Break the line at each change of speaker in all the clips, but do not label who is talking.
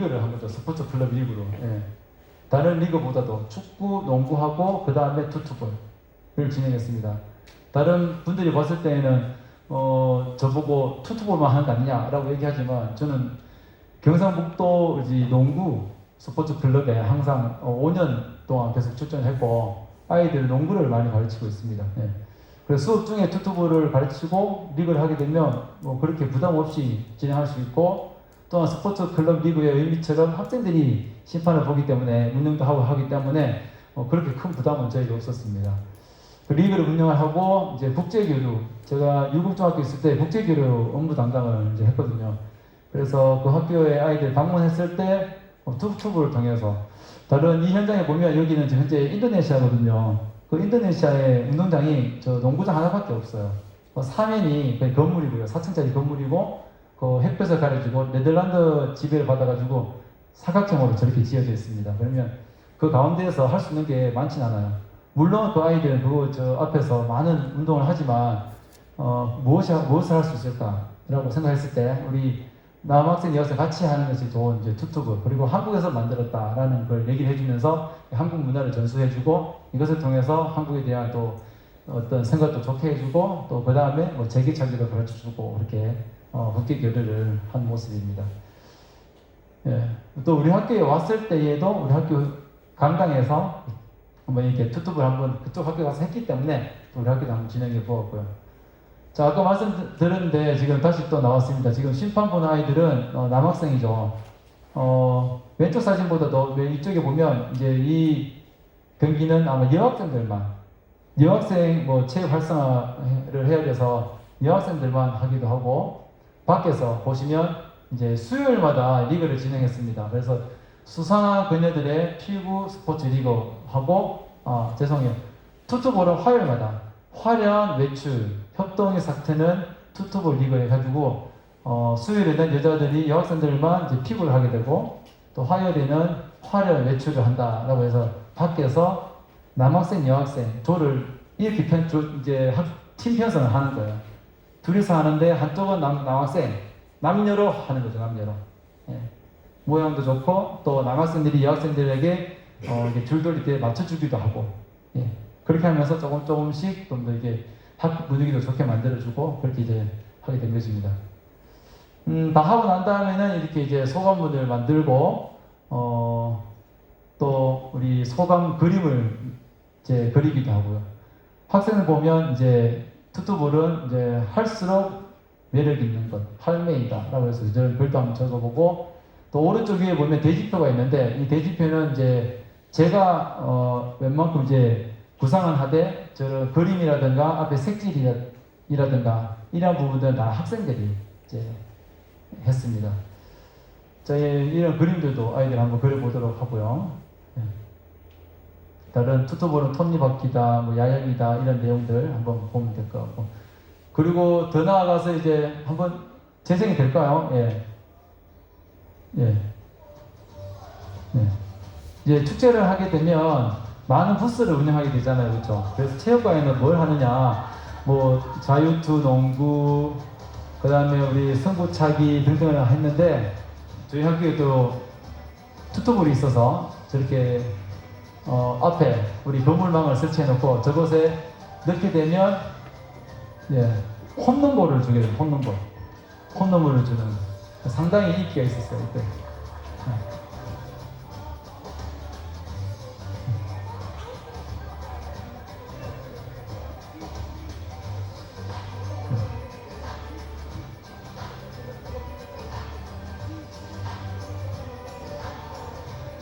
리그를 한 거죠. 스포츠 클럽 리그로. 예. 다른 리그보다도 축구, 농구하고 그 다음에 투투볼을 진행했습니다. 다른 분들이 봤을 때에는 저보고 투투볼만 하는 거 아니냐라고 얘기하지만 저는 경상북도 농구 스포츠 클럽에 항상 5년 동안 계속 출전했고 아이들 농구를 많이 가르치고 있습니다. 예. 그래서 수업 중에 투투볼을 가르치고 리그를 하게 되면 뭐 그렇게 부담 없이 진행할 수 있고 또한 스포츠 클럽 리그의 의미처럼 학생들이 심판을 보기 때문에 운영도 하고 하기 때문에 그렇게 큰 부담은 저희가 없었습니다. 그 리그를 운영을 하고 이제 국제교류, 제가 유국중학교 있을 때 국제교류 업무 담당을 이제 했거든요. 그래서 그 학교에 아이들 방문했을 때 투투볼을 통해서 다른 이 현장에 보면 여기는 현재 인도네시아거든요. 그 인도네시아의 운동장이 저 농구장 하나밖에 없어요. 사면이 거의 건물이고요. 4층짜리 건물이고 그 햇볕을 가려주고 네덜란드 지배를 받아가지고 사각형으로 저렇게 지어져 있습니다. 그러면 그 가운데에서 할 수 있는 게 많진 않아요. 물론 그 아이들은 저 앞에서 많은 운동을 하지만 무엇을 할 수 있을까라고 생각했을 때 우리 남학생, 여학생 같이 하는 것이 좋은 이제 투투볼 그리고 한국에서 만들었다라는 걸 얘기를 해주면서 한국 문화를 전수해주고 이것을 통해서 한국에 대한 또 어떤 생각도 좋게 해주고 또 그 다음에 뭐 재기차기도 가르쳐주고 그렇게 국제 교류를 한 모습입니다. 예. 또 우리 학교에 왔을 때에도 우리 학교 강당에서 한번 이렇게 투투볼 한번 그쪽 학교 가서 했기 때문에 또 우리 학교도 한번 진행해 보았고요. 자, 아까 말씀드렸는데 지금 다시 또 나왔습니다. 지금 심판 본 아이들은 남학생이죠. 왼쪽 사진보다도 이쪽에 보면 이제 이 경기는 아마 여학생 뭐 체육 활성화를 해야 돼서 여학생들만 하기도 하고 밖에서 보시면 이제 수요일마다 리그를 진행했습니다. 그래서 수상한 그녀들의 피구 스포츠 리그하고 죄송해요. 투투볼은 화요일마다 화려한 외출 협동의 사태는 투투볼 리그 해가지고 수요일에는 여자들이 여학생들만 이제 피구를 하게 되고 또 화요일에는 화려한 외출을 한다라고 해서 밖에서 남학생 여학생 조를 이렇게 이제 팀 편성을 하는 거예요. 둘이서 하는데 한쪽은 남학생 남녀로 하는 거죠. 남녀로. 예. 모양도 좋고 또 남학생들이 여학생들에게 이렇게 줄돌이 이렇게 맞춰주기도 하고 예. 그렇게 하면서 조금씩 좀 더 이게 학교 분위기도 좋게 만들어주고 그렇게 이제 하게 된 것입니다. 다 하고 난 다음에는 이렇게 이제 소감문을 만들고 또 우리 소감 그림을 이제 그리기도 하고요. 학생을 보면 이제 투투볼은 이제 할수록 매력 있는 것, 할매이다라고 해서 저는 글도 한번 적어보고 또 오른쪽 위에 보면 대지표가 있는데 이 대지표는 이제 제가 웬만큼 이제 구상은 하되 저 그림이라든가 앞에 색질이라든가 이런 부분들은 다 학생들이 이제 했습니다. 저희 이런 그림들도 아이들 한번 그려보도록 하고요. 다른 투투볼은 톱니바퀴다, 뭐 야영이다 이런 내용들 한번 보면 될 것 같고 그리고 더 나아가서 이제 한번 재생이 될까요? 예. 예. 예. 이제 축제를 하게 되면 많은 부스를 운영하게 되잖아요. 그렇죠? 그래서 체육관에는 뭘 하느냐 뭐 자유투, 농구 그 다음에 우리 승부차기 등등을 했는데 저희 학교에도 투투볼이 있어서 저렇게 앞에 우리 건물망을 설치해 놓고 저곳에 넣게 되면 예, 홈런볼을 주게 돼요. 홈런볼을 주는 상당히 인기가 있었어요. 그때.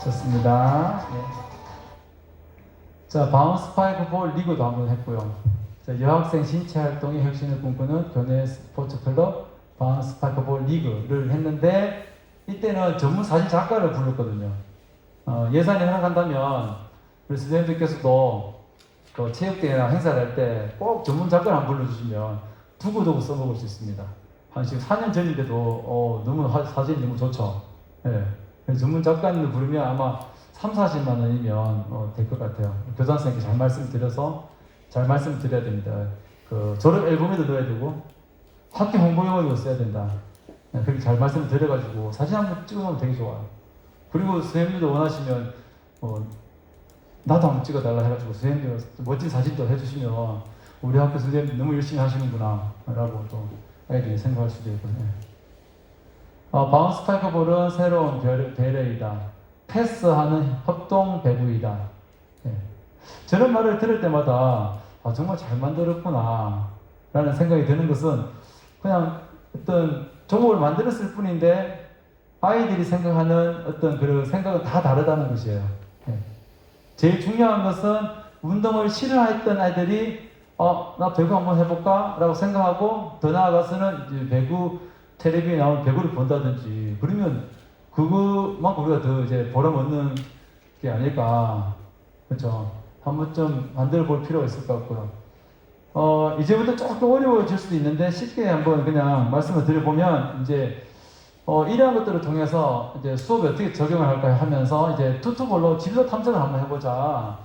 좋습니다. 네. 자, 바운스 스파이크볼 리그도 한번 했고요. 자, 여학생 신체 활동의 혁신을 꿈꾸는 교내 스포츠 클럽 바운스 스파이크볼 리그를 했는데 이때는 전문 사진 작가를 불렀거든요. 예산이 허락한다면 우리 선생님들께서도 그 체육대회나 행사를 할 때 꼭 전문 작가를 한 불러주시면 두고두고 써먹을 수 있습니다. 한 지금 4년 전인데도 너무 사진이 너무 좋죠. 예. 전문 작가님을 부르면 아마 3, 40만 원이면 될 것 같아요. 교장선생님께 잘 말씀드려야 됩니다. 그 졸업 앨범에도 넣어야 되고 학교 홍보용어도 써야 된다. 그렇게 잘 말씀드려가지고 사진 한번 찍어놓으면 되게 좋아요. 그리고 선생님들도 원하시면 나도 한번 찍어달라 해가지고 선생님들 멋진 사진도 해주시면 우리 학교 선생님 너무 열심히 하시는구나 라고 또 아이들이 생각할 수도 있고. 바운스 파이커볼은 새로운 배려이다. 패스하는 협동 배구이다. 예. 저런 말을 들을 때마다 정말 잘 만들었구나 라는 생각이 드는 것은 그냥 어떤 종목을 만들었을 뿐인데 아이들이 생각하는 어떤 그런 생각은 다 다르다는 것이에요. 예. 제일 중요한 것은 운동을 싫어했던 아이들이 나 배구 한번 해볼까? 라고 생각하고 더 나아가서는 이제 배구 텔레비에 나온 배구를 본다든지 그러면 그것만큼 우리가 더 이제 보람 얻는 게 아닐까. 그렇죠? 한번 좀 만들어 볼 필요가 있을 것 같고요. 이제부터 조금 어려워질 수도 있는데 쉽게 한번 그냥 말씀을 드려보면 이제 이러한 것들을 통해서 이제 수업에 어떻게 적용을 할까 하면서 이제 투투볼로 진로 탐색을 한번 해보자.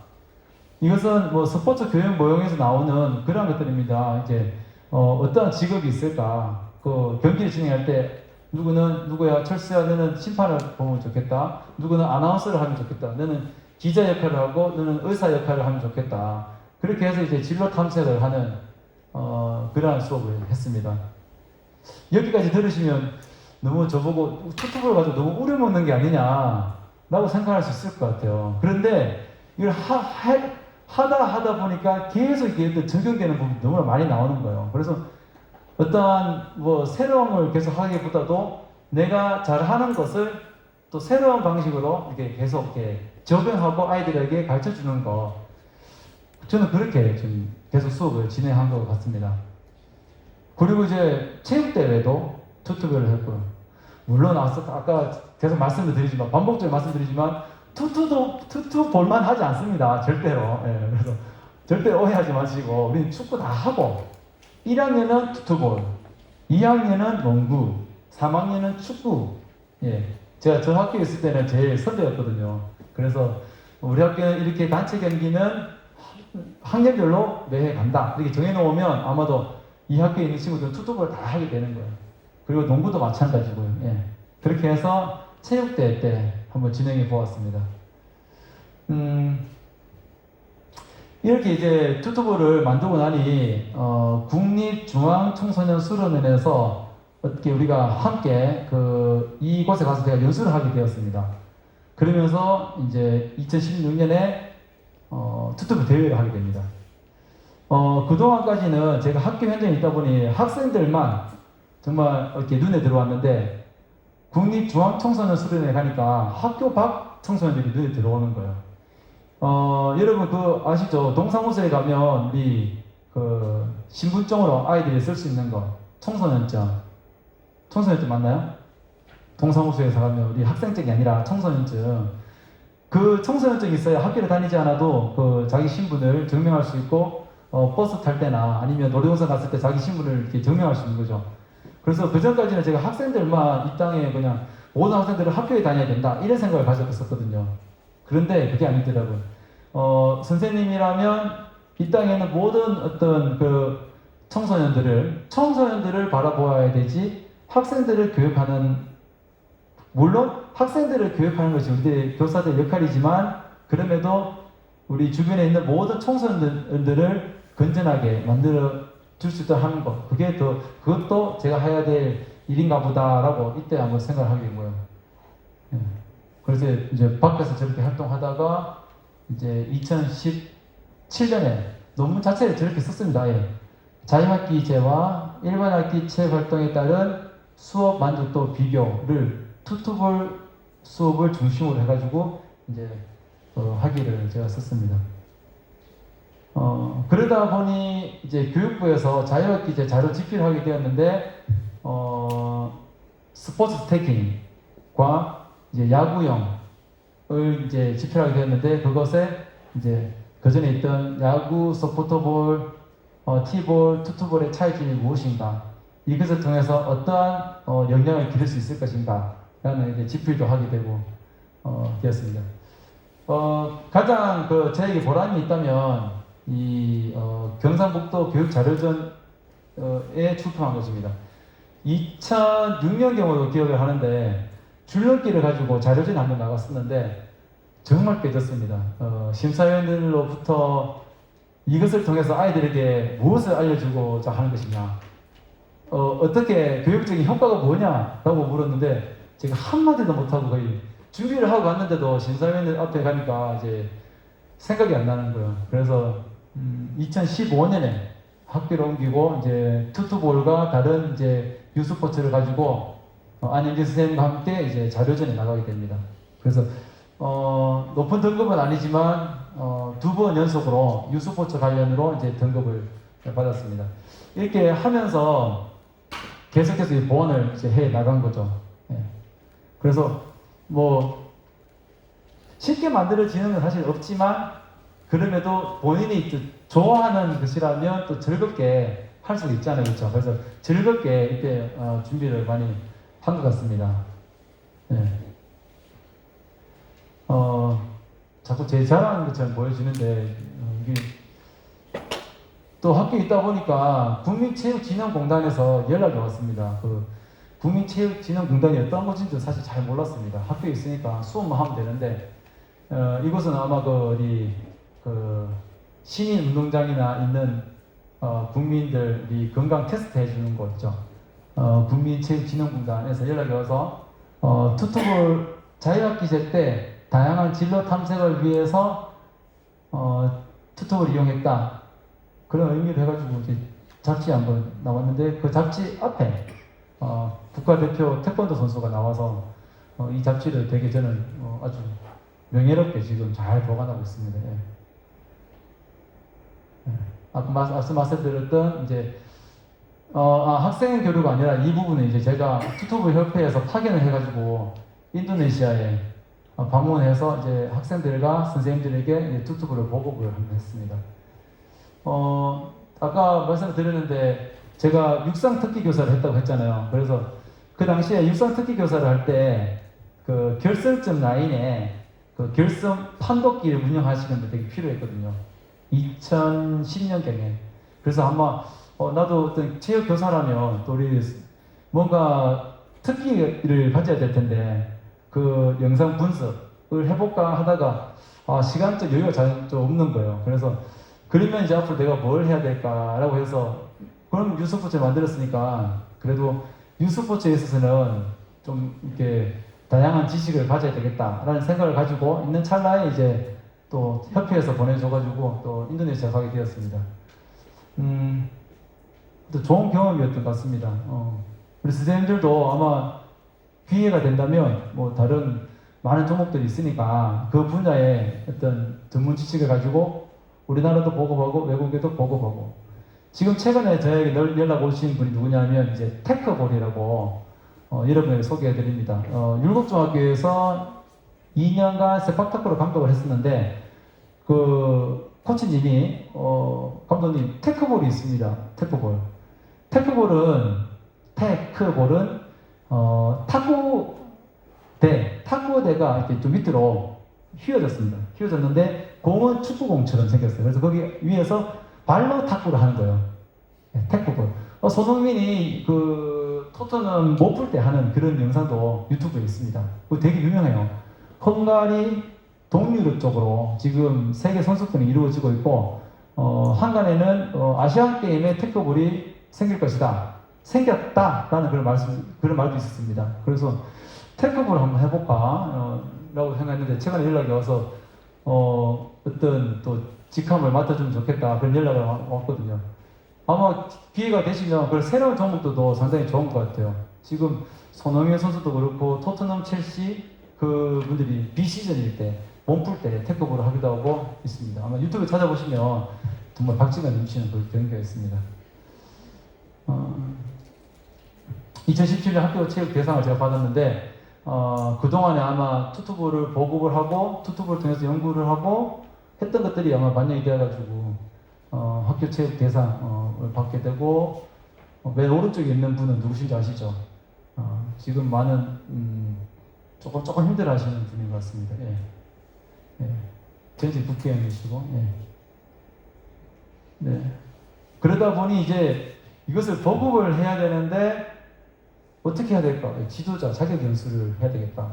이것은 뭐 스포츠 교육 모형에서 나오는 그런 것들입니다. 이제 어떠한 직업이 있을까? 그 경기를 진행할 때 누구야 철수야 너는 심판을 보면 좋겠다. 누구는 아나운서를 하면 좋겠다. 너는 기자 역할을 하고 너는 의사 역할을 하면 좋겠다. 그렇게 해서 이제 진로 탐색을 하는 그러한 수업을 했습니다. 여기까지 들으시면 너무 저보고 투투볼 가지고 너무 우려먹는 게 아니냐라고 생각할 수 있을 것 같아요. 그런데 이걸 하다 보니까 계속 이게 적용되는 부분이 너무나 많이 나오는 거예요. 그래서 어떠한 뭐 새로운 걸 계속 하기보다도 내가 잘하는 것을 또 새로운 방식으로 이렇게 계속 이렇게 적용하고 아이들에게 가르쳐 주는 거. 저는 그렇게 좀 계속 수업을 진행한 것 같습니다. 그리고 이제 체육대회도 투투볼을 했고요. 물론 아까 계속 말씀을 드리지만 반복적으로 말씀드리지만 투투볼만 하지 않습니다. 절대로. 예, 그래서 절대 오해하지 마시고 우리는 축구 다 하고 1학년은 투투볼, 2학년은 농구, 3학년은 축구. 예, 제가 저 학교에 있을 때는 제일 선배였거든요. 그래서 우리 학교는 이렇게 단체 경기는 학년별로 매해 간다. 이렇게 정해놓으면 아마도 이 학교에 있는 친구들은 투투볼을 다 하게 되는 거예요. 그리고 농구도 마찬가지고요. 예. 그렇게 해서 체육대회 때 한번 진행해 보았습니다. 이렇게 이제 투투볼을 만들고 나니 국립중앙청소년수련원에서 어떻게 우리가 함께 이곳에 가서 제가 연수를 하게 되었습니다. 그러면서 이제 2016년에 투투볼 대회를 하게 됩니다. 그동안까지는 제가 학교 현장에 있다 보니 학생들만 정말 이렇게 눈에 들어왔는데 국립중앙청소년수련회에 가니까 학교 밖 청소년들이 눈에 들어오는 거예요. 여러분 아시죠? 동사무소에 가면 우리 신분증으로 아이들이 쓸 수 있는 거 청소년증 맞나요? 동사무소에서 가면 우리 학생증이 아니라 청소년증. 그 청소년증이 있어야 학교를 다니지 않아도 자기 신분을 증명할 수 있고 버스 탈 때나 아니면 놀이동산 갔을 때 자기 신분을 이렇게 증명할 수 있는 거죠. 그래서 그 전까지는 제가 학생들만 이 땅에 그냥 모든 학생들은 학교에 다녀야 된다 이런 생각을 가졌었거든요. 그런데 그게 아니더라고요. 선생님이라면 이 땅에는 모든 어떤 청소년들을 바라보아야 되지 학생들을 교육하는, 물론 학생들을 교육하는 것이 우리 교사들 역할이지만 그럼에도 우리 주변에 있는 모든 청소년들을 건전하게 만들어 줄 수 있도록 하는 것, 그것도 제가 해야 될 일인가 보다라고 이때 한번 생각을 하게 된 거예요. 예. 그래서 이제 밖에서 저렇게 활동하다가 이제 2017년에 논문 자체를 저렇게 썼습니다. 예. 자유학기제와 일반학기체 활동에 따른 수업 만족도 비교를 투투볼 수업을 중심으로 해가지고 이제 학위를 제가 썼습니다. 그러다 보니 이제 교육부에서 자유학기제 자료 집필을 하게 되었는데 스포츠 스태킹과 이제 야구용을 이제 집필하게 되었는데 그것에 이제 그 전에 있던 야구, 소프트볼, 티볼, 투투볼의 차이점이 무엇인가, 이것을 통해서 어떠한 영향을 기를 수 있을 것인가 라는 이제 집필도 하게 되고 되었습니다. 가장 저에게 보람이 있다면 경상북도 교육자료전에 출품한 것입니다. 2006년경으로 기억을 하는데 줄넘기를 가지고 자료진 한번 나갔었는데 정말 깨졌습니다. 심사위원들로부터 이것을 통해서 아이들에게 무엇을 알려주고자 하는 것이냐, 어떻게 교육적인 효과가 뭐냐라고 물었는데 제가 한마디도 못하고 거의 준비를 하고 갔는데도 심사위원들 앞에 가니까 이제 생각이 안 나는 거예요. 그래서 2015년에 학교를 옮기고 이제 투투볼과 다른 이제 유스포츠를 가지고 안영진 선생님과 함께 이제 자료전에 나가게 됩니다. 그래서 높은 등급은 아니지만 2번 연속으로 유스포츠 관련으로 이제 등급을 받았습니다. 이렇게 하면서 계속해서 이 보완을 이제 해 나간 거죠. 예. 그래서 뭐 쉽게 만들어지는 건 사실 없지만 그럼에도 본인이 좋아하는 것이라면 또 즐겁게 할 수 있잖아요, 그렇죠? 그래서 즐겁게 이렇게 준비를 많이 한 것 같습니다. 예. 자꾸 제 잘하는 것처럼 보여지는데 이게 또 학교에 있다 보니까 국민체육진흥공단에서 연락이 왔습니다. 그 국민체육진흥공단이 어떤 것인지 사실 잘 몰랐습니다. 학교에 있으니까 수업만 하면 되는데 이곳은 아마 우리 시민운동장이나 있는 국민들이 건강 테스트 해주는 곳이죠. 국민체육진흥공단에서 연락이 와서 투투볼 자유학기제 때 다양한 진로 탐색을 위해서 투톱을 이용했다. 그런 의미를 해가지고 이제 잡지 한번 나왔는데 그 잡지 앞에 국가대표 태권도 선수가 나와서 이 잡지를 되게 저는 아주 명예롭게 지금 잘 보관하고 있습니다. 예. 예. 아까 말씀드렸던 이제 학생 교류가 아니라 이 부분은 이제 제가 투톱 협회에서 파견을 해가지고 인도네시아에 방문해서 이제 학생들과 선생님들에게 투투볼을 보급을 했습니다. 아까 말씀을 드렸는데 제가 육상 특기 교사를 했다고 했잖아요. 그래서 그 당시에 육상 특기 교사를 할 때 그 결승점 라인에 그 결승 판독기를 운영하시는 분 되게 필요했거든요. 2010년경에. 그래서 아마 나도 어떤 체육 교사라면 또 우리 뭔가 특기를 가져야 될 텐데 그 영상 분석을 해볼까 하다가 시간적 여유가 잘 좀 없는 거예요. 그래서 그러면 이제 앞으로 내가 뭘 해야 될까라고 해서 그럼 유스포츠를 만들었으니까 그래도 유스포츠에 있어서는 좀 이렇게 다양한 지식을 가져야 되겠다라는 생각을 가지고 있는 찰나에 이제 또 협회에서 보내줘가지고 또 인도네시아 가게 되었습니다. 또 좋은 경험이었던 것 같습니다. 우리 선생님들도 아마 기회가 된다면 뭐 다른 많은 종목들이 있으니까 그 분야의 어떤 전문 지식을 가지고 우리나라도 보급하고 외국에도 보급하고 지금 최근에 저에게 연락 오신 분이 누구냐면 이제 테크볼이라고 여러분에게 소개해 드립니다. 율곡중학교에서 2년간 세팍타크로 감독을 했었는데 그 코치님이 감독님 테크볼이 있습니다. 테크볼은 탁구대가 이렇게 좀 밑으로 휘어졌습니다. 휘어졌는데 공은 축구공처럼 생겼어요. 그래서 거기 위에서 발로 탁구를 하는 거예요. 테크볼. 손흥민이 그 토트넘 못 풀 때 하는 그런 영상도 유튜브에 있습니다. 그거 되게 유명해요. 헝가리 동유럽 쪽으로 지금 세계 선수권이 이루어지고 있고 한간에는 아시안 게임에 테크볼이 생길 것이다. 생겼다라는 그런 말도 있었습니다. 그래서 테크볼을 한번 해볼까 라고 생각했는데 최근에 연락이 와서 어떤 또 직함을 맡아주면 좋겠다 그런 연락이 왔거든요. 아마 기회가 되시면 그 새로운 종목도 상당히 좋은 것 같아요. 지금 손흥민 선수도 그렇고 토트넘, 첼시 그 분들이 비시즌일 때 몸풀 때 테크볼을 하기도 하고 있습니다. 아마 유튜브 찾아보시면 정말 박진감 넘치는 그 경기가 있습니다. 2017년 학교 체육 대상을 제가 받았는데 그동안에 아마 투투볼을 보급을 하고 투투볼을 통해서 연구를 하고 했던 것들이 아마 반영이 되어가지고 학교 체육 대상을 받게 되고 맨 오른쪽에 있는 분은 누구신지 아시죠? 지금 많은 조금 힘들어하시는 분인 것 같습니다. 예. 예. 전직 국회의원이시고 예. 네. 그러다 보니 이제 이것을 보급을 해야 되는데 어떻게 해야 될까? 지도자 자격 연수를 해야 되겠다.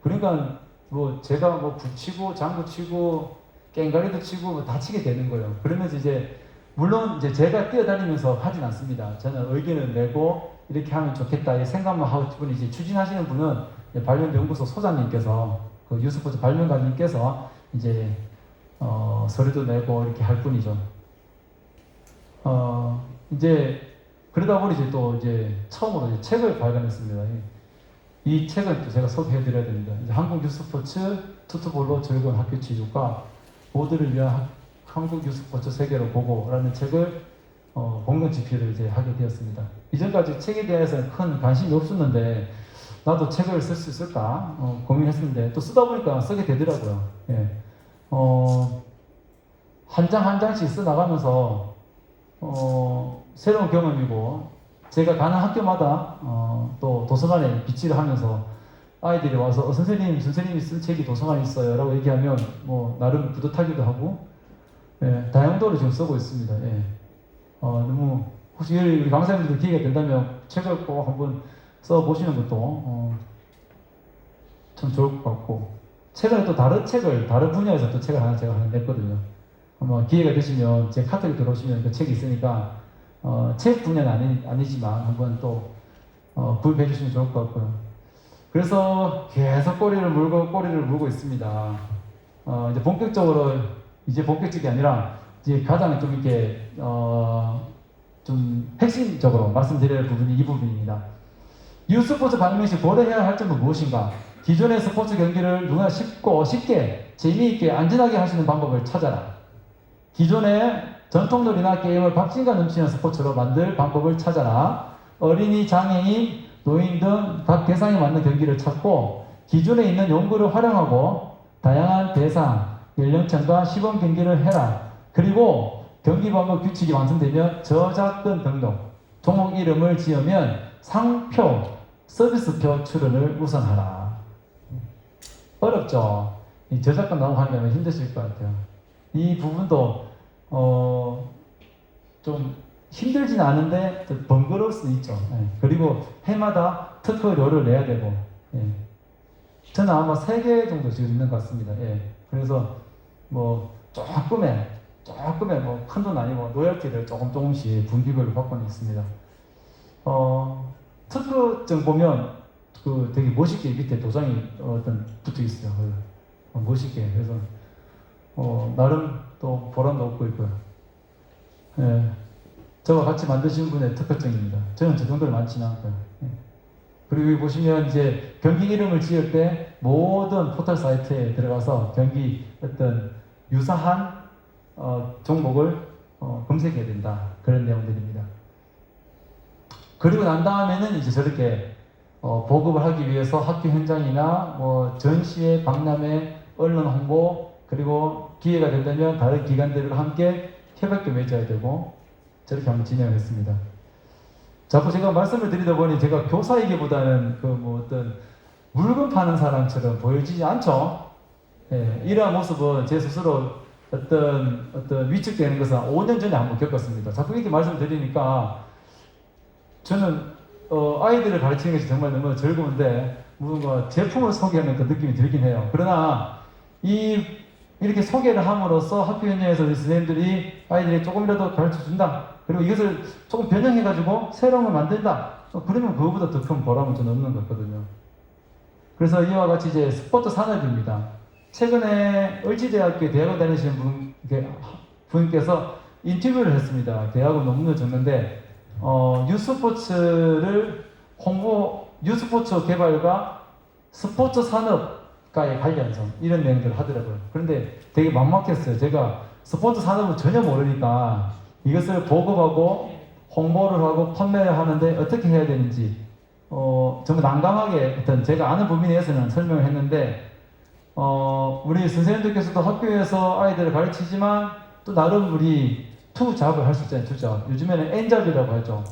그러니까 뭐 제가 뭐 굿치고 장구 치고 깽가리도 치고 뭐 다 치게 되는 거예요. 그러면서 이제 물론 이제 제가 뛰어다니면서 하진 않습니다. 저는 의견을 내고 이렇게 하면 좋겠다 이 생각만 하고 분이 이제 추진하시는 분은 발명연구소 소장님께서 그 유스포츠 발명가님께서 이제 서류도 내고 이렇게 할 뿐이죠. 이제 그러다 보니 이제 또 이제 처음으로 이제 책을 발간했습니다. 이 책을 또 제가 소개해드려야 됩니다. 이제 한국 유스포츠 투투볼로 즐거운 학교 취조과 모두를 위한 한국 유스포츠 세계로 보고라는 책을 공동 집필을 이제 하게 되었습니다. 이전까지 책에 대해서는 큰 관심이 없었는데 나도 책을 쓸 수 있을까 고민했었는데 또 쓰다 보니까 쓰게 되더라고요. 예. 한 장 한 장씩 써 나가면서 새로운 경험이고 제가 가는 학교마다 또 도서관에 비치를 하면서 아이들이 와서 선생님이 쓴 책이 도서관에 있어요 라고 얘기하면 뭐 나름 뿌듯하기도 하고 예, 다양도로 지금 쓰고 있습니다. 예. 너무 혹시 우리 강사님들 기회가 된다면 책을 꼭 한번 써보시는 것도 참 좋을 것 같고 최근에 또 다른 분야에서 또 책을 제가 하나 냈거든요. 아마 기회가 되시면 제 카톡에 들어오시면 그 책이 있으니까 책 분야는 아니지만 한번 또 구입해 주시면 좋을 것 같고요. 그래서 계속 꼬리를 물고 있습니다. 이제 본격적이 아니라 이제 가장 좀 이렇게 좀 핵심적으로 말씀드릴 부분이 이 부분입니다. 유스포츠 발명 시 고려해야 할 점은 무엇인가? 기존의 스포츠 경기를 누구나 쉽게 재미있게 안전하게 할 수 있는 방법을 찾아라. 기존의 전통놀이나 게임을 박진감 넘치는 스포츠로 만들 방법을 찾아라. 어린이, 장애인, 노인 등 각 대상에 맞는 경기를 찾고 기존에 있는 용구를 활용하고 다양한 대상, 연령층과 시범 경기를 해라. 그리고 경기 방법 규칙이 완성되면 저작권 등록, 종목 이름을 지으면 상표, 서비스표 출원을 우선하라. 어렵죠? 이 저작권 나오고 하려면 힘드실 것 같아요. 이 부분도 좀 힘들진 않은데 번거로울 수 있죠. 예. 그리고 해마다 특허료를 내야 되고 예. 저는 아마 3개 정도 지금 있는 것 같습니다. 예. 그래서 뭐 조금의 뭐 큰 돈 아니고 로열티를 조금씩 분기별로 받고는 있습니다. 특허증 보면 그 되게 멋있게 밑에 도장이 붙어 있어요. 멋있게. 그래서 나름 또 보람도 얻고 있고요. 예. 저와 같이 만드신 분의 특허증입니다. 저는 저 정도로 많지는 않고요. 예. 그리고 여기 보시면 이제 경기 이름을 지을 때 모든 포털 사이트에 들어가서 경기 어떤 유사한 종목을 검색해야 된다. 그런 내용들입니다. 그리고 난 다음에는 이제 저렇게 보급을 하기 위해서 학교 현장이나 뭐 전시회, 박람회, 언론 홍보 그리고 기회가 된다면 다른 기관들과 함께 협약도 맺어야 되고 저렇게 한번 진행을 했습니다. 자꾸 제가 말씀을 드리다 보니 제가 교사이기보다는 그 뭐 어떤 물건 파는 사람처럼 보여지지 않죠. 예, 이러한 모습은 제 스스로 어떤 위축되는 것은 5년 전에 한번 겪었습니다. 자꾸 이렇게 말씀드리니까 저는 아이들을 가르치는 것이 정말 너무 즐거운데 뭔가 제품을 소개하는 그 느낌이 들긴 해요. 그러나 이렇게 소개를 함으로써 학교 현장에서 선생님들이 아이들이 조금이라도 가르쳐 준다. 그리고 이것을 조금 변형해가지고 새로운 걸 만든다. 그러면 그거보다 더 큰 보람은 저는 없는 것 같거든요. 그래서 이와 같이 이제 스포츠 산업입니다. 최근에 을지대학교에 대학원 다니시는 분께서 인터뷰를 했습니다. 대학원 논문을 적는데 유스포츠 개발과 스포츠 산업과의 관련성 이런 내용들을 하더라고요. 그런데 되게 막막했어요. 제가 스포츠 산업을 전혀 모르니까 이것을 보급하고 홍보를 하고 판매를 하는데 어떻게 해야 되는지 정말 난감하게 제가 아는 범위 내에서는 설명을 했는데 우리 선생님들께서도 학교에서 아이들을 가르치지만 또 나름 우리 투잡을 할 수 있잖아요. 투잡. 요즘에는 N잡이라고 하죠.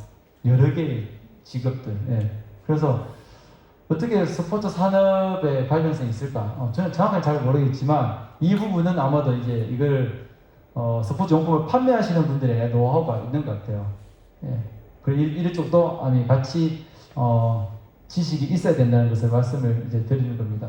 여러 개의 직업들. 예. 그래서 어떻게 스포츠 산업에 관련성이 있을까? 저는 정확하게 잘 모르겠지만 이 부분은 아마도 이제 이걸 스포츠 용품을 판매하시는 분들의 노하우가 있는 것 같아요. 예. 그리고 이런 쪽도 같이 지식이 있어야 된다는 것을 말씀을 이제 드리는 겁니다.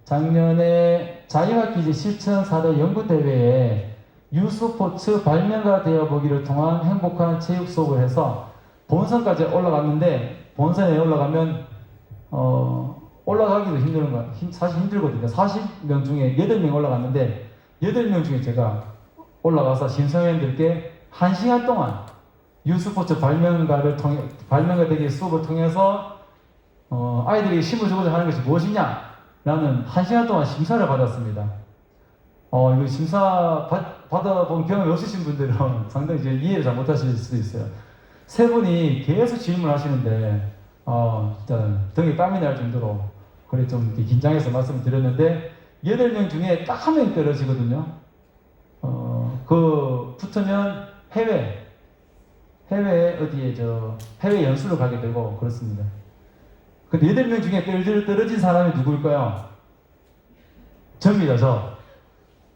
작년에 자유학기제 실천 사례 연구대회에 유스포츠 발명가 되어보기를 통한 행복한 체육 수업을 해서 본선까지 올라갔는데, 본선에 올라가면 올라가기도 힘든 거야. 사실 힘들거든요. 40명 중에 8명 올라갔는데 8명 중에 제가 올라가서 심사위원들께 1시간 동안 유스포츠 발명가 되기 수업을 통해서 아이들에게 힘을 주고자 하는 것이 무엇이냐 라는 1시간 동안 심사를 받았습니다. 이거 심사 받아본 경험이 없으신 분들은 상당히 이제 이해를 잘 못하실 수도 있어요. 세 분이 계속 질문을 하시는데 진짜 등에 땀이 날 정도로 그래 좀 이렇게 긴장해서 말씀을 드렸는데 8명 중에 딱 1명이 떨어지거든요. 그 붙으면 해외에 어디에 해외 연수를 가게 되고 그렇습니다. 근데 8명 중에 떨어진 사람이 누구일까요? 접니다, 저.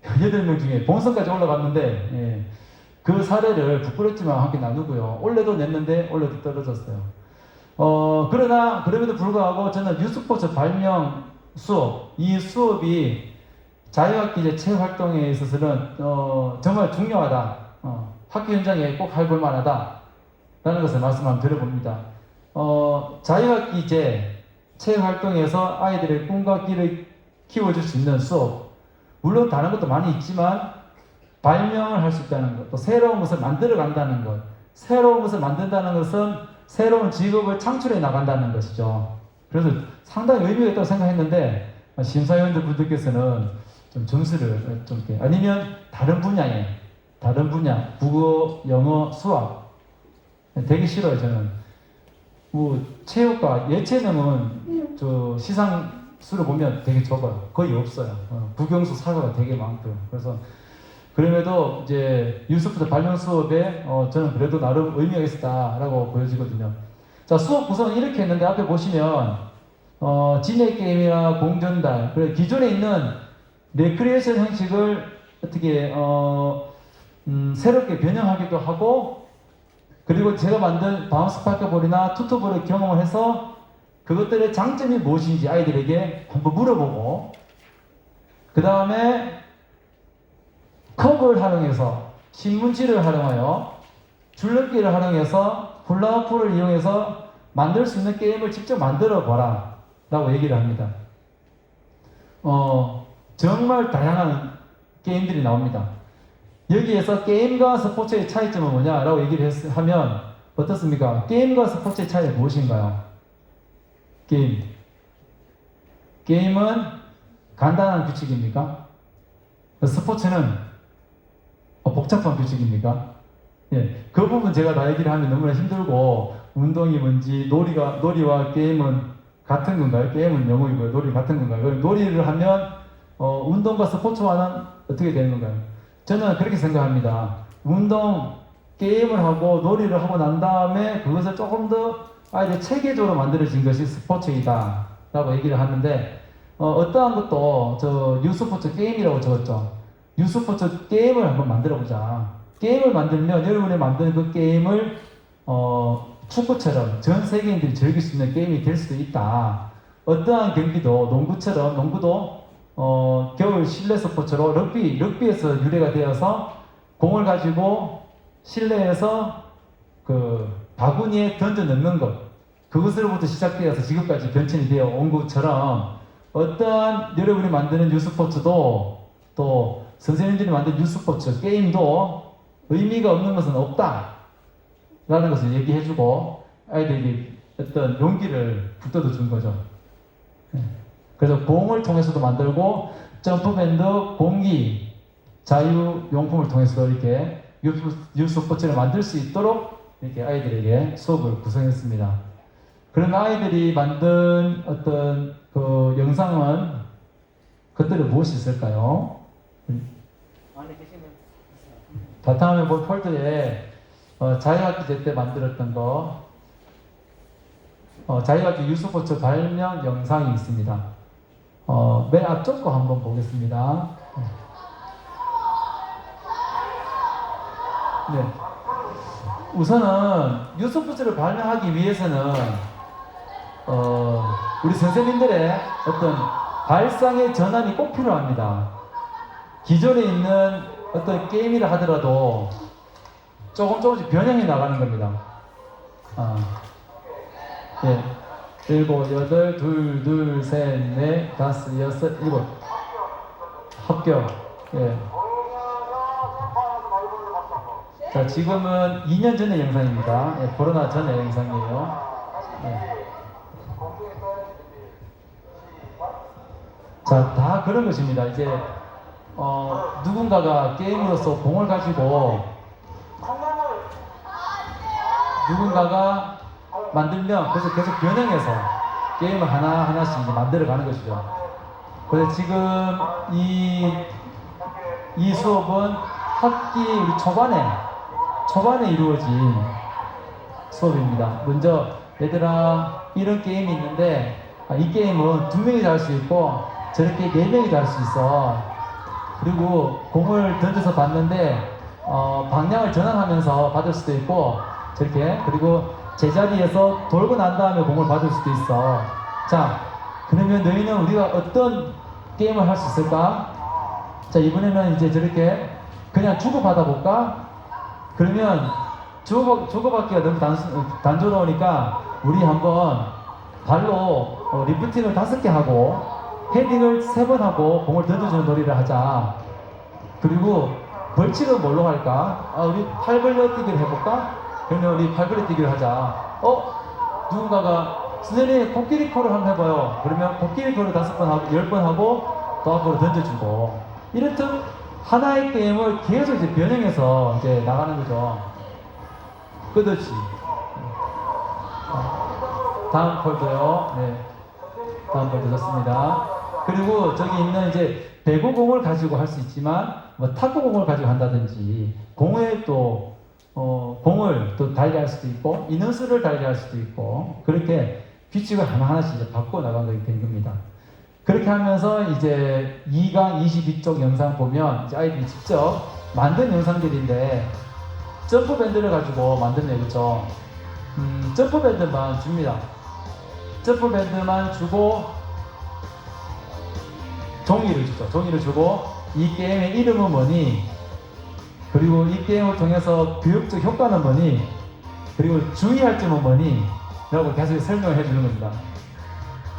8명 중에 본선까지 올라갔는데, 예, 그 사례를 부끄럽지만 함께 나누고요. 올해도 냈는데, 올해도 떨어졌어요. 그럼에도 불구하고 저는 유스포츠 발명 수업, 이 수업이 자유학기제 체육활동에 있어서는, 정말 중요하다. 학교 현장에 꼭 해볼 만하다. 라는 것을 말씀 한번 드려봅니다. 자유학기제 체육활동에서 아이들의 꿈과 끼를 키워줄 수 있는 수업, 물론 다른 것도 많이 있지만 발명을 할 수 있다는 것, 또 새로운 것을 만들어 간다는 것, 새로운 것을 만든다는 것은 새로운 직업을 창출해 나간다는 것이죠. 그래서 상당히 의미가 있다고 생각했는데 심사위원들 분들께서는 좀 점수를 좀 이렇게, 아니면 다른 분야, 국어, 영어, 수학 되게 싫어요. 저는 체육과 예체능은 시상 수를 보면 되게 적어요. 거의 없어요. 국영수 사과가 되게 많고요. 그래서 그럼에도 이제 유스포츠 발명 수업에 저는 그래도 나름 의미가 있었다라고 보여지거든요. 자, 수업 구성은 이렇게 했는데 앞에 보시면 진해 게임이나 공전달, 그리고 기존에 있는 레크리에이션 형식을 어떻게 새롭게 변형하기도 하고, 그리고 제가 만든 바운스파크볼이나 투투볼을 경험을 해서 그것들의 장점이 무엇인지 아이들에게 한번 물어보고, 그 다음에 컵을 활용해서, 신문지를 활용하여, 줄넘기를 활용해서, 훌라후프를 이용해서 만들 수 있는 게임을 직접 만들어 봐라 라고 얘기를 합니다. 정말 다양한 게임들이 나옵니다. 여기에서 게임과 스포츠의 차이점은 뭐냐라고 얘기를 하면 어떻습니까? 게임과 스포츠의 차이는 무엇인가요? 게임은 간단한 규칙입니까? 스포츠는 복잡한 규칙입니까? 예, 그 부분 제가 다 얘기를 하면 너무나 힘들고, 운동이 뭔지, 놀이와 게임은 같은 건가요? 게임은 영어이고요. 놀이 같은 건가요? 놀이를 하면 운동과 스포츠와는 어떻게 되는 건가요? 저는 그렇게 생각합니다. 게임을 하고 놀이를 하고 난 다음에 그것을 조금 더 아이들 체계적으로 만들어진 것이 스포츠이다 라고 얘기를 하는데, 어떠한 것도 유스포츠 게임이라고 적었죠. 유스포츠 게임을 한번 만들어보자. 게임을 만들면 여러분이 만드는 그 게임을 축구처럼 전 세계인들이 즐길 수 있는 게임이 될 수도 있다. 어떠한 경기도, 농구도 겨울 실내 스포츠로 럭비에서 유래가 되어서 공을 가지고 실내에서 그 바구니에 던져 넣는 것, 그것으로부터 시작되어서 지금까지 변천이 되어 온 것처럼, 어떠한 여러분이 만드는 유스포츠도, 또 선생님들이 만든 유스포츠 게임도 의미가 없는 것은 없다 라는 것을 얘기해주고 아이들이 어떤 용기를 북돋워 준 거죠. 그래서 공을 통해서도 만들고, 점프밴드, 공기, 자유용품을 통해서 이렇게 유스포츠를 만들 수 있도록 이렇게 아이들에게 수업을 구성했습니다. 그런 아이들이 만든 어떤 그 영상은 그들은 무엇이 있을까요? 바탕화면 본 폴더에 자유학기제 때 만들었던 거, 자유학기 유스포츠 발명 영상이 있습니다. 맨 앞쪽 거 한번 보겠습니다. 네. 우선은 뉴스포츠를 발명하기 위해서는 우리 선생님들의 어떤 발상의 전환이 꼭 필요합니다. 기존에 있는 어떤 게임이라 하더라도 조금씩 변형해 나가는 겁니다. 예. 7, 8, 2, 셋, 넷, 5, 6, 7 합격. 예. 자, 지금은 2년 전의 영상입니다. 예, 코로나 전의 영상이에요. 예. 자, 다 그런 것입니다. 이제 누군가가 게임으로서 공을 가지고 누군가가 만들면 그래서 계속 변형해서 게임을 하나하나씩 이제 만들어가는 것이죠. 그래서 지금 이 수업은 학기 우리 초반에 이루어진 수업입니다. 먼저 얘들아 이런 게임이 있는데 이 게임은 2명이 할 수 있고 저렇게 4명이 할 수 있어. 그리고 공을 던져서 받는데 방향을 전환하면서 받을 수도 있고 저렇게 그리고 제자리에서 돌고 난 다음에 공을 받을 수도 있어. 자, 그러면 너희는 우리가 어떤 게임을 할 수 있을까? 자, 이번에는 이제 저렇게 그냥 주고받아 볼까? 그러면 주고받기가 너무 단조로우니까 우리 한번 발로 리프팅을 5개 하고 헤딩을 3번 하고 공을 던져주는 놀이를 하자. 그리고 벌칙은 뭘로 할까? 우리 팔 벌려뛰기를 해볼까? 그러면 우리 팔 벌려뛰기를 하자. 누군가가 선생님 코끼리 코를 한번 해봐요. 그러면 코끼리 코를 5번 하고 10번 하고 또 앞으로 던져주고 이렇듯 하나의 게임을 계속 이제 변형해서 이제 나가는 거죠. 끝없이. 다음 폴더요. 네. 다음 폴더 좋습니다. 그리고 저기 있는 이제 배구공을 가지고 할 수 있지만 뭐 탁구공을 가지고 한다든지 공에 또 공을 또 달리 할 수도 있고 인원수를 달리 할 수도 있고 그렇게 규칙을 하나하나씩 이제 바꿔 나가게 된 겁니다. 그렇게 하면서 이제 2강 22쪽 영상 보면 이제 아이들이 직접 만든 영상들인데 점프밴드를 가지고 만드는 거죠. 점프밴드만 줍니다. 점프밴드만 주고 종이를 주죠. 종이를 주고 이 게임의 이름은 뭐니? 그리고 이 게임을 통해서 교육적 효과는 뭐니? 그리고 주의할 점은 뭐니? 라고 계속 설명을 해주는 겁니다.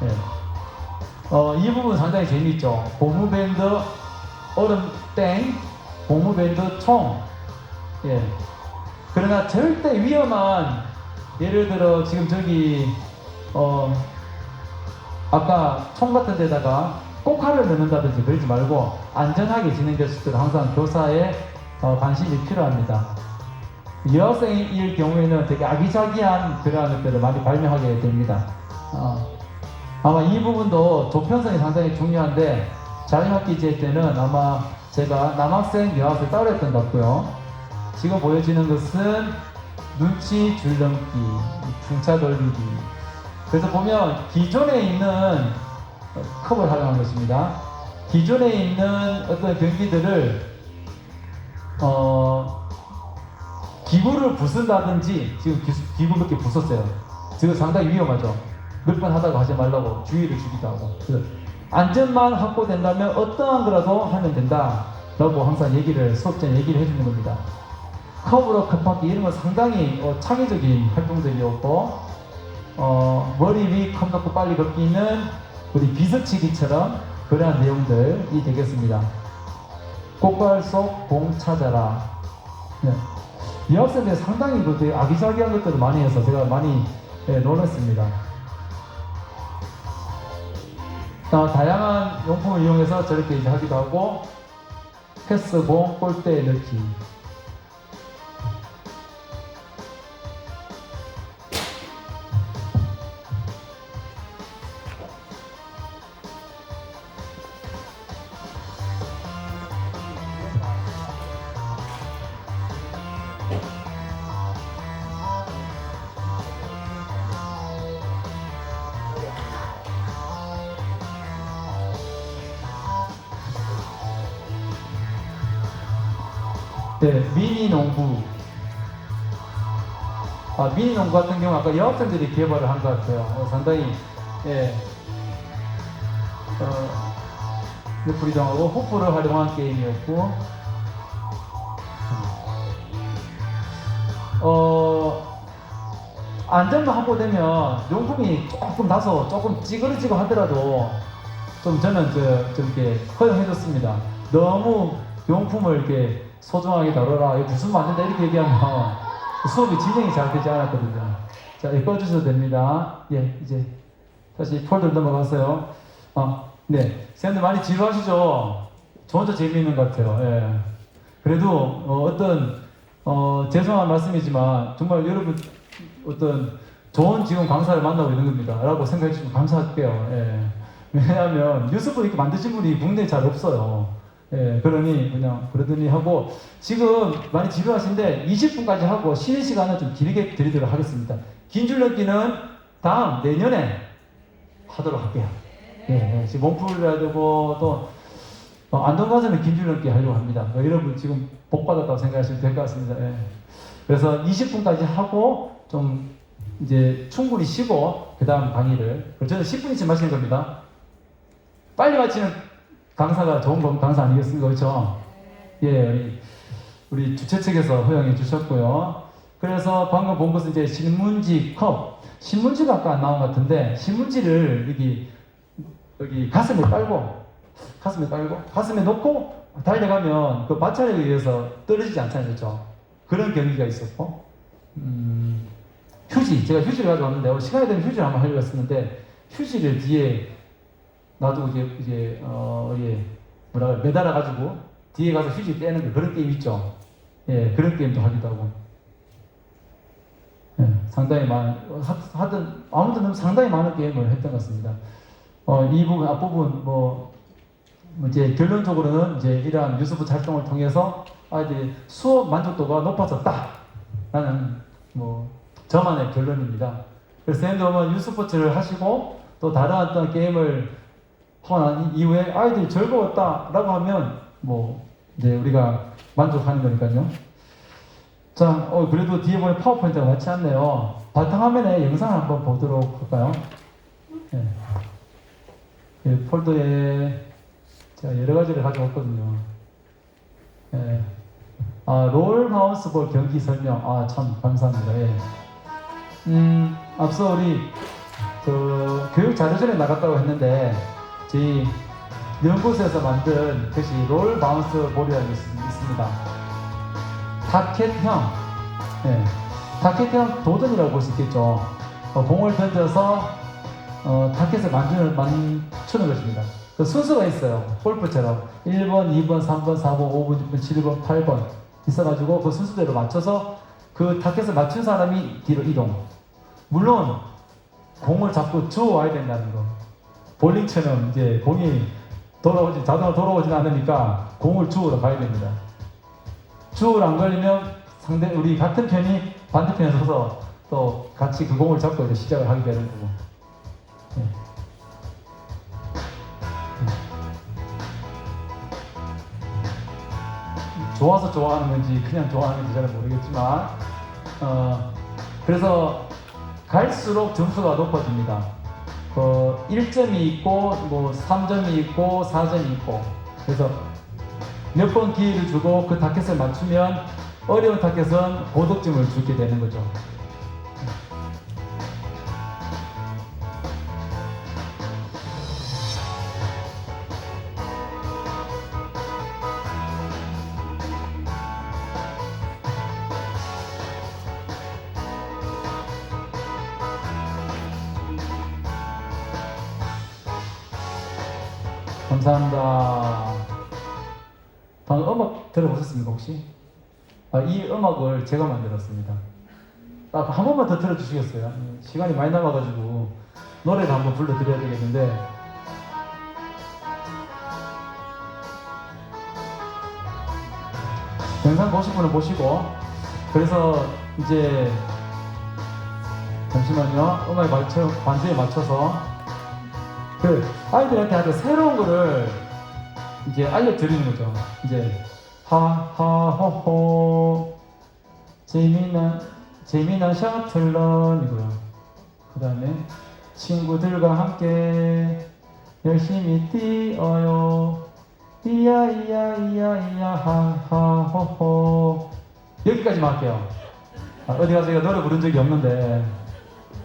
예. 이 부분 상당히 재미있죠. 고무밴드 얼음 땡, 고무밴드 총. 예. 그러나 절대 위험한 예를 들어 지금 저기 아까 총 같은 데다가 꼭칼을 넣는다든지 그러지 말고 안전하게 진행될 수 있도록 항상 교사의 관심이 필요합니다. 여학생일 경우에는 되게 아기자기한 그러한 것들을 많이 발명하게 됩니다. 아마 이 부분도 조편성이 상당히 중요한데 자유학기제 때는 아마 제가 남학생, 여학생 따로 했던 것 같고요. 지금 보여지는 것은 눈치 줄넘기, 풍차 돌리기. 그래서 보면 기존에 있는 컵을 활용한 것입니다. 기존에 있는 어떤 경기들을 기구를 부순다든지 지금 기구 몇 개 부쉈어요. 지금 상당히 위험하죠. 몇 번 하다가 하지 말라고 주의를 주기도 하고. 그래서 안전만 확보된다면 어떠한 거라도 하면 된다 라고 항상 수업전에 얘기를 해주는 겁니다. 컵으로 컵받기 이런 건 상당히 창의적인 활동들이었고 머리 위 컵 넣고 빨리 걷기는 우리 비석치기처럼 그러한 내용들이 되겠습니다. 꽃갈 속 공 찾아라. 네. 이 학생들이 상당히 되게 아기자기한 것들을 많이 해서 제가 많이 놀랐습니다. 다양한 용품을 이용해서 저렇게 이제 하기도 하고 패스공 골대에 넣기. 네, 미니 농구. 미니 농구 같은 경우 아까 여학생들이 개발을 한 것 같아요. 상당히 예, 프리덤하고 호프를 활용한 게임이었고, 안전만 확보되면 용품이 조금 찌그러지고 하더라도 좀 저는 좀 이렇게 허용해줬습니다. 너무 용품을 이렇게 소중하게 다뤄라, 이거 부수면 안 된다, 이렇게 얘기하면 수업이 진행이 잘 되지 않았거든요. 자, 이거 꺼주셔도 됩니다. 예, 이제 다시 폴더로 넘어가세요. 네. 쌤들 많이 지루하시죠? 저 혼자 재미있는 것 같아요. 예. 그래도, 죄송한 말씀이지만, 정말 여러분, 좋은 지금 강사를 만나고 있는 겁니다. 라고 생각해 주시면 감사할게요. 예. 왜냐하면, 뉴스북 이렇게 만드신 분이 국내에 잘 없어요. 예. 그러더니 하고, 지금 많이 지루하신데, 20분까지 하고, 쉬는 시간은 좀 길게 드리도록 하겠습니다. 긴 줄넘기는 다음, 내년에 하도록 할게요. 예, 지금 몸풀을 해야 되고, 또, 안동 가서는 긴 줄넘기 하려고 합니다. 여러분 지금 복 받았다고 생각하시면 될 것 같습니다. 예. 그래서 20분까지 하고, 좀, 이제 충분히 쉬고, 그 다음 강의를. 저는 10분이쯤 마치는 겁니다. 빨리 마치는 강사가 좋은 강사 아니겠습니까? 그렇죠? 예, 우리 주최 측에서 허용해 주셨고요. 그래서 방금 본 것은 이제 신문지 컵. 신문지가 아까 안 나온 것 같은데, 신문지를 여기 가슴에 놓고 달려가면 그 마찰에 의해서 떨어지지 않잖아요. 그렇죠? 그런 경기가 있었고, 제가 휴지를 가져왔는데, 오늘 시간이 되면 휴지를 한번 하려고 했었는데, 휴지를 뒤에 놔두고 매달아가지고, 뒤에 가서 휴지 떼는 그런 게임 있죠? 예, 그런 게임도 하기도 하고. 예, 상당히 아무튼 상당히 많은 게임을 했던 것 같습니다. 이 부분, 앞부분, 이제 결론적으로는 이제 이러한 뉴스부 활동을 통해서 아이들이 수업 만족도가 높아졌다. 라는, 저만의 결론입니다. 그래서 선생님도 뉴스포츠를 하시고 또 다른 어떤 게임을 하고 난 이후에 아이들이 즐거웠다. 라고 하면, 이제 우리가 만족하는 거니까요. 자, 그래도 뒤에 보면 파워포인트가 맞지 않네요. 바탕화면에 영상을 한번 보도록 할까요? 네. 폴더에 제가 여러 가지를 가져왔거든요. 예. 롤 바운스볼 경기 설명. 참 감사합니다. 예. 앞서 우리 교육 자료전에 나갔다고 했는데 저희 연구소에서 만든 것이 롤 바운스볼이라는 게 있습니다. 타켓형, 예. 타켓형 도전이라고 볼 수 있겠죠. 공을 던져서 타켓을 맞추는 것입니다. 그 순서가 있어요. 골프처럼 1번, 2번, 3번, 4번, 5번, 6번, 7번, 8번 있어가지고 그 순서대로 맞춰서 그 타켓을 맞춘 사람이 뒤로 이동. 물론 공을 자꾸 주워와야 된다는 거. 볼링처럼 이제 공이 자동으로 돌아오진 않으니까 공을 주우러 가야 됩니다. 주우러 안 걸리면 우리 같은 편이 반대편에 서서 또 같이 그 공을 잡고 이제 시작을 하게 되는 거고. 네. 좋아서 좋아하는 건지 그냥 좋아하는 건지 잘 모르겠지만 그래서 갈수록 점수가 높아집니다. 1점이 있고 3점이 있고 4점이 있고 그래서 몇 번 기회를 주고 그 타켓을 맞추면 어려운 타켓은 고득점을 주게 되는 거죠. 감사합니다. 방금 음악 들어보셨습니까 혹시? 이 음악을 제가 만들었습니다. 한 번만 더 들어주시겠어요? 시간이 많이 남아가지고 노래를 한번 불러드려야 되겠는데 영상 보실 분은 보시고 그래서 이제 잠시만요. 음악에 반주에 맞춰서 아이들한테 아주 새로운 거를 이제 알려드리는 거죠. 이제 하하호호 재미난 셔틀런이고요. 그 다음에 친구들과 함께 열심히 뛰어요. 이야 이야 이야 이야 하하호호. 여기까지만 할게요. 어디 가서 제가 노래 부른 적이 없는데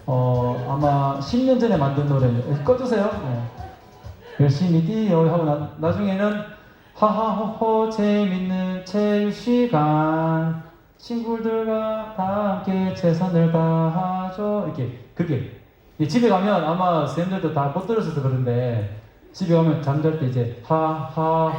아마 10년 전에 만든 노래예요. 꺼주세요. 네. 열심히 뛰어요 하고 나중에는 하하호호 재밌는 체육시간 친구들과 다 함께 최선을 다하죠. 이렇게 그렇게 집에 가면 아마 쌤들도 다 못 들으셔서 그런데 집에 가면 잠잘 때 이제 하하호